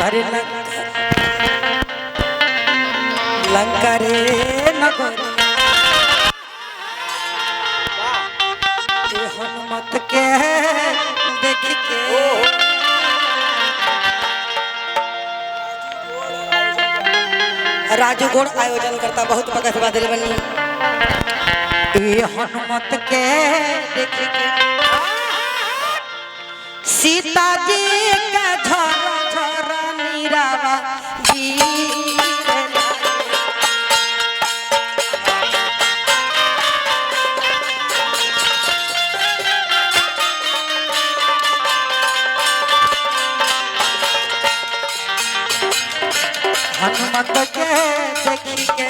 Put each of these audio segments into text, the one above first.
अरे लंका रे नगर हनुमत के देख के राजू गोड़ आयोजन करता बहुत पकड़ बादल बनी हनुमत के देख के सीता जी का झरा झरा नीरावा जी हनुमत के देखी के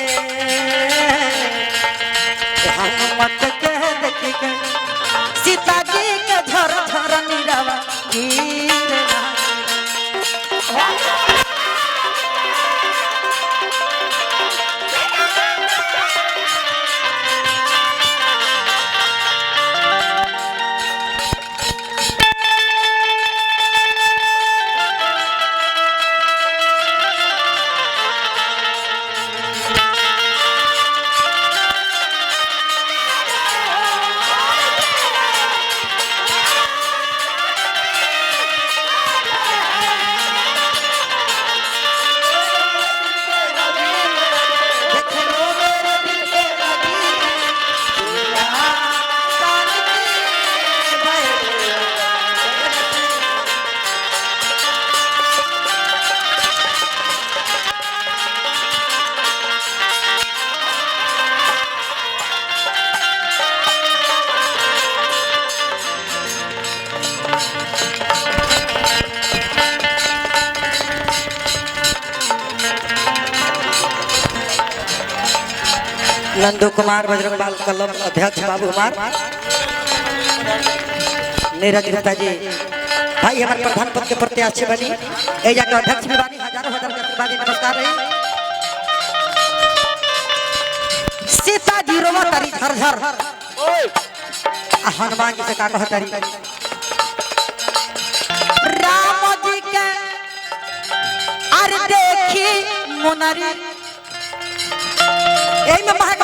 हनुमत के देखी के सीता जी के झर झर नीरावा नंदू कुमार बजरंग बाल क्लब अध्यक्ष बाबू कुमार नीरज गुप्ता जी भाई हमारे प्रधान पद के प्रत्याशी बनी एजा के अध्यक्ष भी बनी हजारों हजार आशीर्वादी नमस्कार रही सीता जी रोवा तारी झर झर हनुमान जी से का कह तारी राम जी के अरे देखी मुनरी यही में महक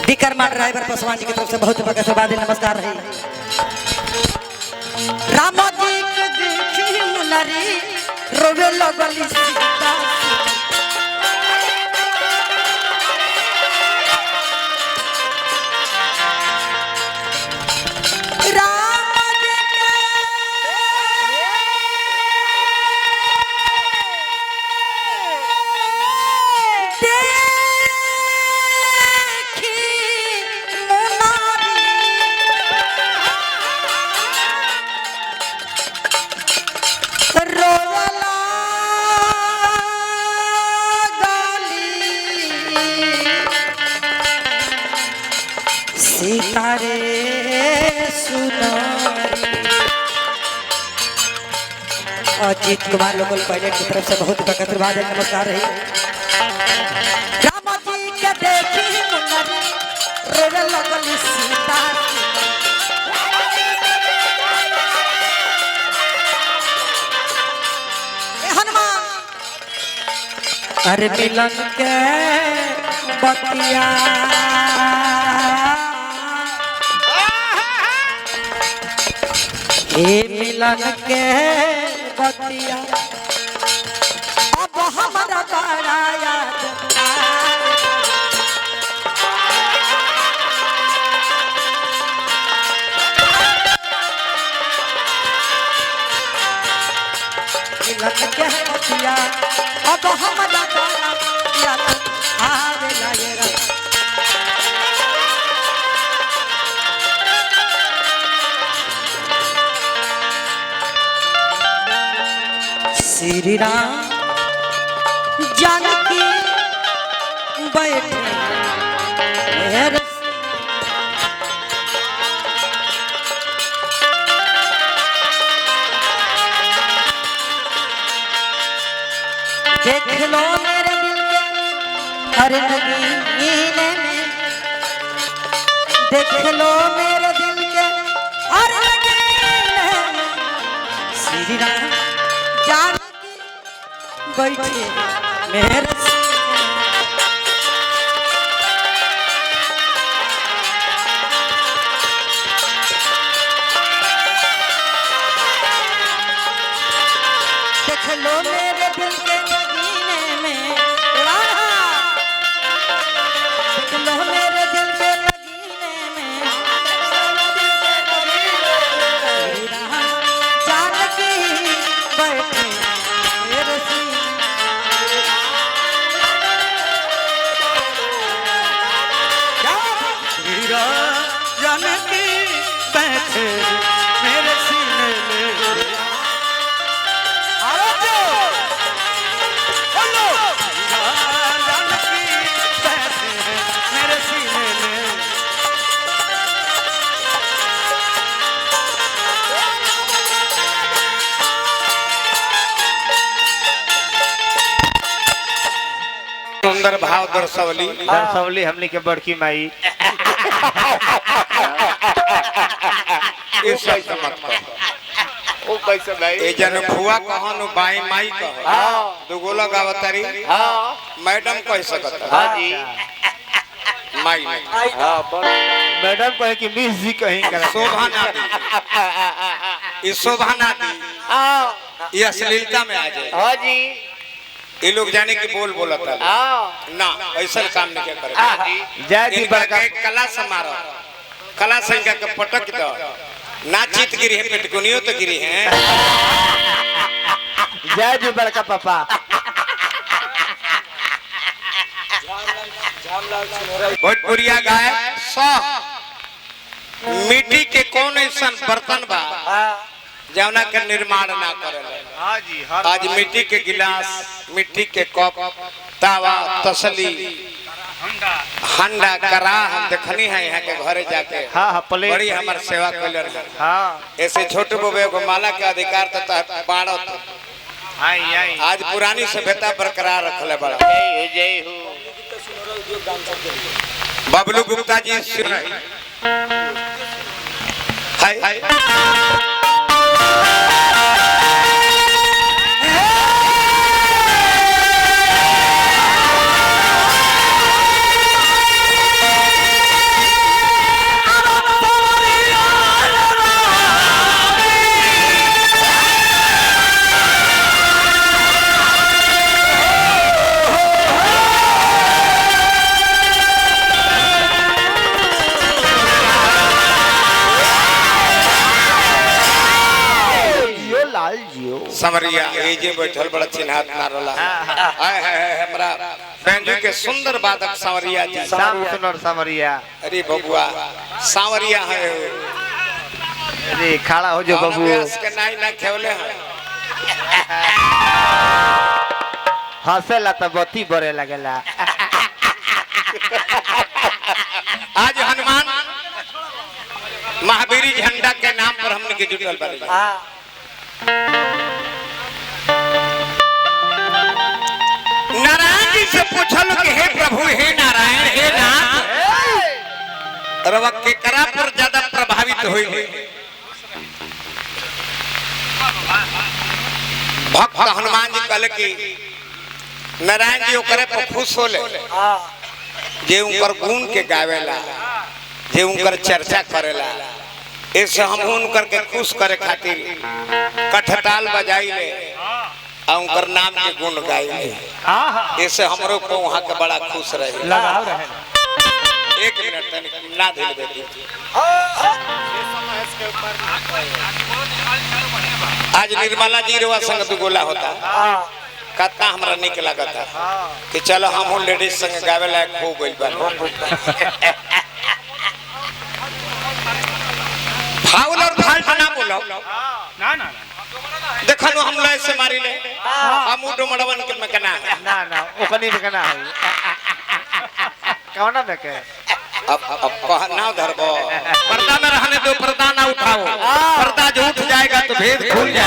विक्रमा ड्राइवर पासवान जी की तरफ से बहुत बहुत नमस्कार रही राम जी के देखी मुनरी रोवे लगली सीता सीतारे सुनारी अजीत कुमार लोकल पायलट की तरफ से बहुत बहुत नमस्कार रही राम जी के देखी मुनरी रोवे लगली सीता हनुमान अरे मिलन के बतिया मिलन के बतिया अब हमारा बड़ा याद मिलन के बतिया अब हमारा बड़ा याद आवे लगेगा श्री राम जानकी बैठे देख लो मेरे दिल के हर नगीने में देख लो मेरे दिल के और लगे श्री राम जानकी बैठे मेरे देख लो मेरे दिल के नगीने में देख लो मेरे दिल के नगीने में जानकी बैठे मेरे सीने जानकी बैठे मेरे सीने में सुंदर भाव दर्शवली हमने के बड़की माई इस कैसे मत कहो ओ कैसे भाई ए जन फुआ कहनु बाई माई कहो हां दुगोला गावतारी हां मैडम कह सकत हां जी माई हां मैडम कहे कि मिस जी कहीं कर शोभा ना दी ई शोभा ना दी हां ये अश्लीलता में आ जाए हां जी ये लोग जाने की बोल बोलता है हां ना ऐसा काम नहीं करे जय जी बड़का कला समारोह कला संख्या के पटक दो ना चित गिरी है पेटकुनियो तो गिरी है जय जी बड़का पापा भोजपुरिया गाय सौ मिट्टी के कौन ऐसा बर्तन बा जौना के निर्माण ना करे हां जी आज मिट्टी के गिलास मिट्टी के कप तावा तसली हंडा करा हम देखनी है यहाँ के घरे जाके हां हां प्लेट बड़ी हमार सेवा कइलर हां ऐसे छोटे बोबे को माला के अधिकार तो बाड़त आई आई आज पुरानी सभ्यता बरकरार रखले बड़ा जय हो बबलू गुप्ता जी हाय हाय समरिया ए जे बैठल बड़ा चिन्हात नारला हाय हाय हमरा बैंजू के सुंदर वादक समरिया जी शाम सुनर समरिया अरे बबुआ सांवरिया है अरे खड़ा हो जो बाबू के नाई ना खेवले हैं हंसेला तो बत्ती बरे लगेला आज हनुमान महावीरी झंडा के नाम पर हमने के जुटल बानी नारायण जी से पूछल कि हे प्रभु हे नारायण हे नाथ रवा के करा पर ज्यादा प्रभावित होइले भक्त हनुमान जी कहले कि नारायण जी ओकरे पर खुश होले जे उनकर गुण के गावेला जे उनकर चर्चा करेला ऐसे हम उनकर के खुश करे खातिर कठताल बजाइले आ उनकर नाम के गुण गाइले ऐसे हमरो को वहां के बड़ा खुश रहे लगाव रहे एक मिनट तनिक ना दिल बेटी आज निर्मला जी रवा संग दुगोला होता कतना हमरा निक लागता कि चलो हम लेडीज संग गावे लायक हो गइल बा फाउल और फाल्ट ना बोलो ना ना देखनो हम लय से मारी ले हम उडो मडवन के में कना ना ना ओकनी में कना है कौना में के अब ना धरबो पर्दा में रहने दो पर्दा ना उठाओ पर्दा जो उठ जाएगा तो भेद खुल जाएगा